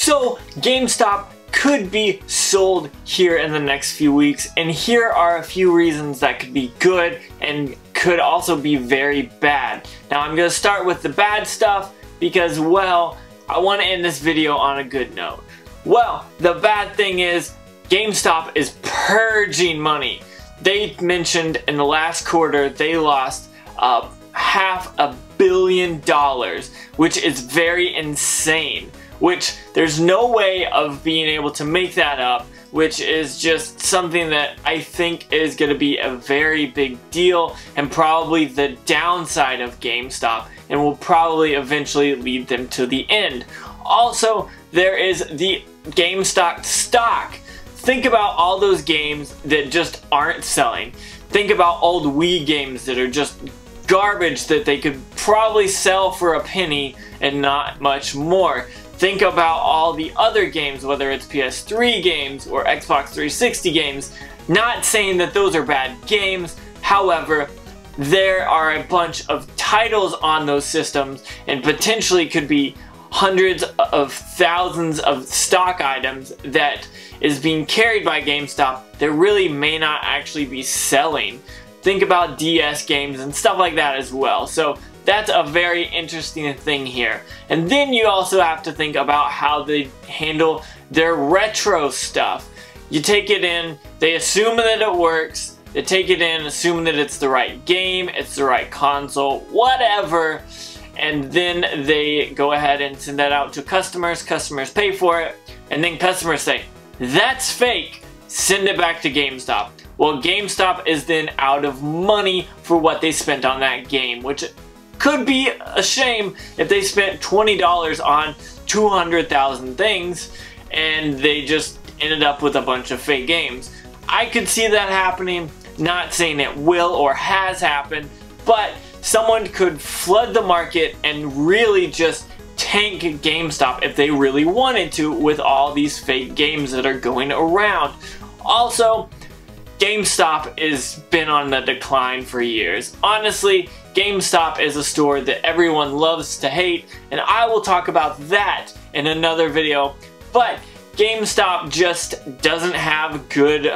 So GameStop could be sold here in the next few weeks, and here are a few reasons that could be good and could also be very bad. Now I'm going to start with the bad stuff because, well, I want to end this video on a good note. Well, the bad thing is GameStop is purging money. They mentioned in the last quarter they lost $500 million, which is very insane. Which there's no way of being able to make that up, which is just something that I think is going to be a very big deal and probably the downside of GameStop and will probably eventually lead them to the end. Also, there is the GameStop stock. Think about all those games that just aren't selling. Think about old Wii games that are just garbage that they could probably sell for a penny and not much more. Think about all the other games, whether it's PS3 games or Xbox 360 games. Not saying that those are bad games, however, there are a bunch of titles on those systems and potentially could be hundreds of thousands of stock items that is being carried by GameStop that really may not actually be selling. Think about DS games and stuff like that as well. So that's a very interesting thing here. And then you also have to think about how they handle their retro stuff. You take it in, they assume that it works, they take it in, assume that it's the right game, it's the right console, whatever, and then they go ahead and send that out to customers, customers pay for it, and then customers say, that's fake, send it back to GameStop. Well, GameStop is then out of money for what they spent on that game, which could be a shame if they spent $20 on 200,000 things and they just ended up with a bunch of fake games. I could see that happening, not saying it will or has happened, but someone could flood the market and really just tank GameStop if they really wanted to with all these fake games that are going around. Also, GameStop has been on the decline for years. Honestly, GameStop is a store that everyone loves to hate, and I will talk about that in another video. But GameStop just doesn't have good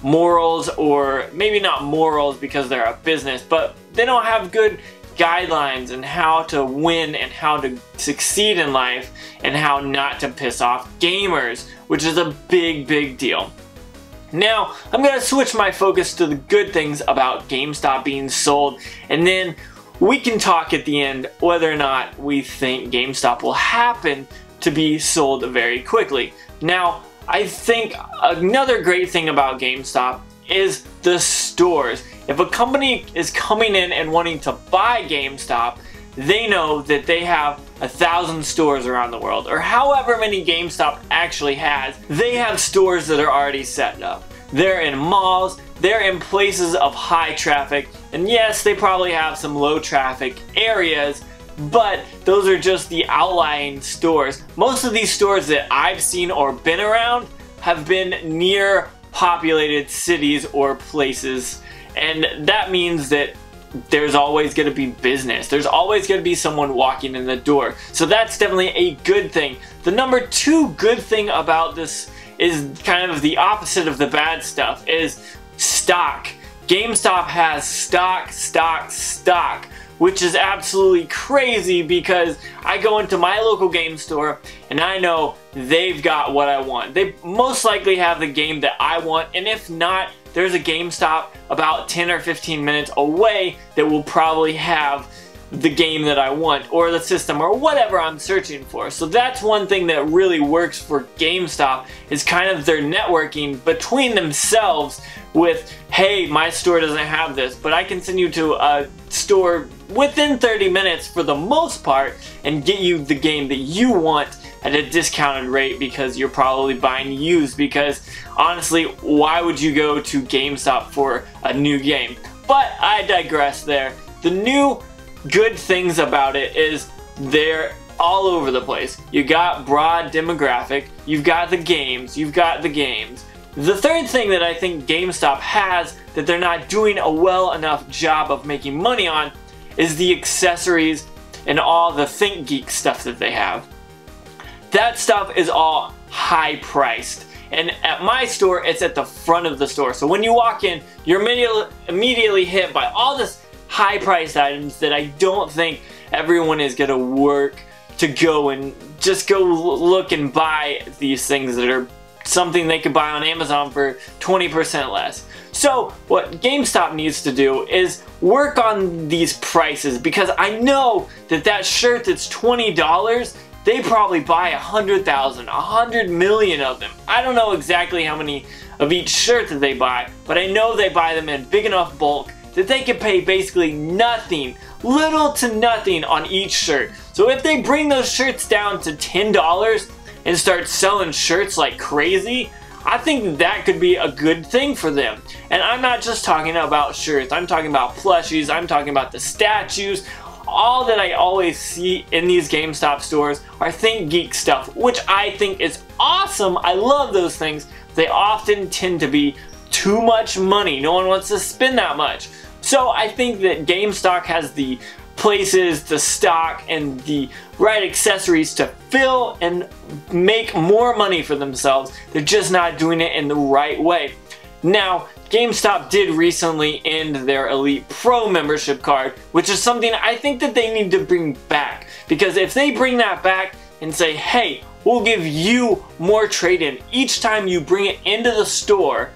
morals, or maybe not morals because they're a business, but they don't have good guidelines on how to win and how to succeed in life and how not to piss off gamers, which is a big deal. Now, I'm going to switch my focus to the good things about GameStop being sold, and then we can talk at the end whether or not we think GameStop will happen to be sold very quickly. Now, I think another great thing about GameStop is the stores. If a company is coming in and wanting to buy GameStop, they know that they have 1,000 stores around the world, or however many GameStop actually has. They have stores that are already set up. They're in malls, they're in places of high traffic, and yes, they probably have some low traffic areas, but those are just the outlying stores. Most of these stores that I've seen or been around have been near populated cities or places, and that means that there's always going to be business. There's always going to be someone walking in the door. So that's definitely a good thing. The number two good thing about this is kind of the opposite of the bad stuff, is stock. GameStop has stock, which is absolutely crazy because I go into my local game store and I know they've got what I want. They most likely have the game that I want, and if not, there's a GameStop about 10 or 15 minutes away that will probably have the game that I want, or the system, or whatever I'm searching for. So that's one thing that really works for GameStop, is kind of their networking between themselves with, hey, my store doesn't have this, but I can send you to a store within 30 minutes for the most part and get you the game that you want at a discounted rate because you're probably buying used, because honestly, why would you go to GameStop for a new game? But I digress there. The new good things about it is they're all over the place. You got broad demographic, you've got the games, The third thing that I think GameStop has that they're not doing a well enough job of making money on is the accessories and all the ThinkGeek stuff that they have. that stuff is all high priced. And at my store, it's at the front of the store. So when you walk in, you're immediately hit by all this high priced items that I don't think everyone is gonna work to go and just go look and buy these things that are something they could buy on Amazon for 20% less. So what GameStop needs to do is work on these prices, because I know that that shirt that's $20, they probably buy 100,000, 100 million of them. I don't know exactly how many of each shirt that they buy, but I know they buy them in big enough bulk that they can pay basically nothing, little to nothing on each shirt. So if they bring those shirts down to $10 and start selling shirts like crazy, I think that could be a good thing for them. And I'm not just talking about shirts, I'm talking about plushies, I'm talking about the statues. All that I always see in these GameStop stores are Think Geek stuff, which I think is awesome. I love those things. They often tend to be too much money. No one wants to spend that much. So I think that GameStop has the places, the stock, and the right accessories to fill and make more money for themselves. They're just not doing it in the right way. Now, GameStop did recently end their Elite Pro membership card, which is something I think that they need to bring back. Because if they bring that back and say, hey, we'll give you more trade-in each time you bring it into the store,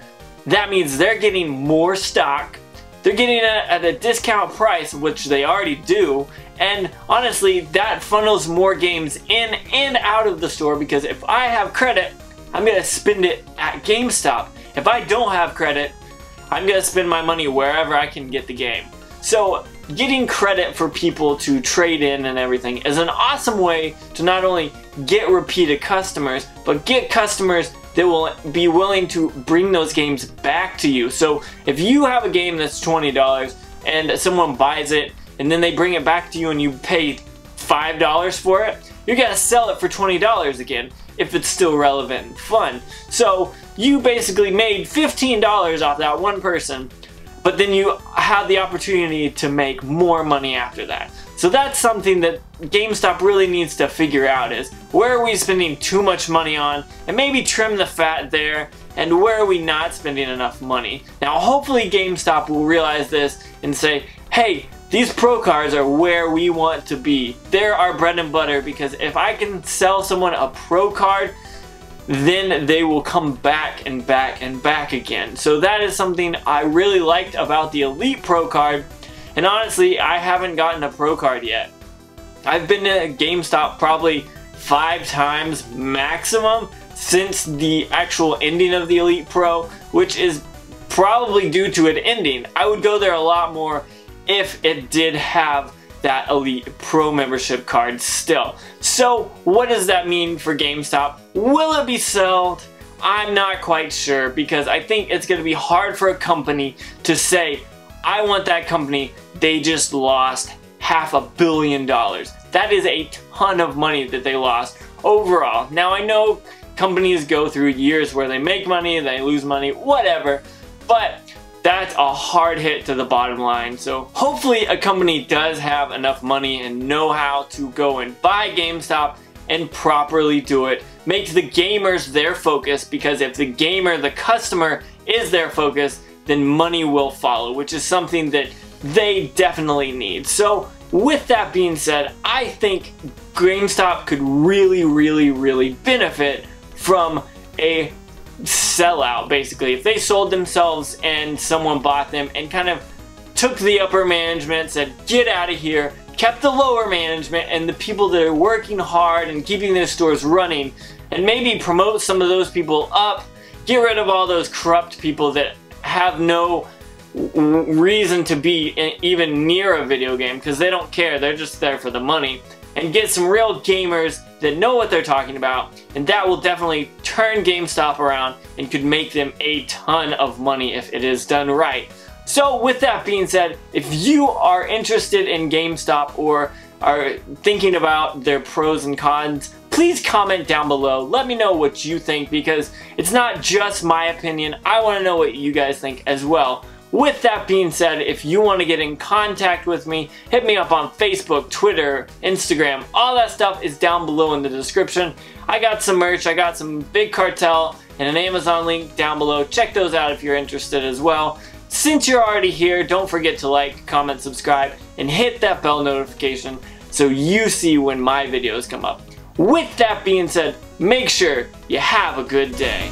that means they're getting more stock, they're getting it at a discount price, which they already do, and honestly, that funnels more games in and out of the store, because if I have credit, I'm gonna spend it at GameStop. If I don't have credit, I'm gonna spend my money wherever I can get the game. So getting credit for people to trade in and everything is an awesome way to not only get repeated customers, but get customers that will be willing to bring those games back to you. So if you have a game that's $20 and someone buys it and then they bring it back to you and you pay $5 for it, you're gonna sell it for $20 again if it's still relevant and fun. So you basically made $15 off that one person, but then you have the opportunity to make more money after that. So that's something that GameStop really needs to figure out, is where are we spending too much money on, and maybe trim the fat there, and where are we not spending enough money. Now hopefully GameStop will realize this and say, hey, these pro cards are where we want to be. They're our bread and butter, because if I can sell someone a pro card, then they will come back and back and back again. So that is something I really liked about the Elite Pro card. And honestly, I haven't gotten a pro card yet. I've been to GameStop probably 5 times maximum since the actual ending of the Elite Pro, which is probably due to it ending. I would go there a lot more if it did have that Elite Pro membership card still. So what does that mean for GameStop? Will it be sold? I'm not quite sure, because I think it's going to be hard for a company to say, I want that company, they just lost $500 million. That is a ton of money that they lost overall. Now I know companies go through years where they make money, they lose money, whatever, but that's a hard hit to the bottom line. So hopefully a company does have enough money and know how to go and buy GameStop and properly do it. Make the gamers their focus, because if the gamer, the customer, is their focus, then money will follow, which is something that they definitely need. So with that being said, I think GameStop could really benefit from a sellout, basically. If they sold themselves and someone bought them and kind of took the upper management, said get out of here, kept the lower management and the people that are working hard and keeping their stores running, and maybe promote some of those people up, get rid of all those corrupt people that have no reason to be even near a video game because they don't care, they're just there for the money, and get some real gamers that know what they're talking about, and that will definitely turn GameStop around and could make them a ton of money if it is done right. So with that being said, if you are interested in GameStop or are thinking about their pros and cons, please comment down below. Let me know what you think, because it's not just my opinion. I want to know what you guys think as well. With that being said, if you want to get in contact with me, hit me up on Facebook, Twitter, Instagram. All that stuff is down below in the description. I got some merch, I got some Big Cartel and an Amazon link down below. Check those out if you're interested as well. Since you're already here, don't forget to like, comment, subscribe, and hit that bell notification so you see when my videos come up. With that being said, make sure you have a good day.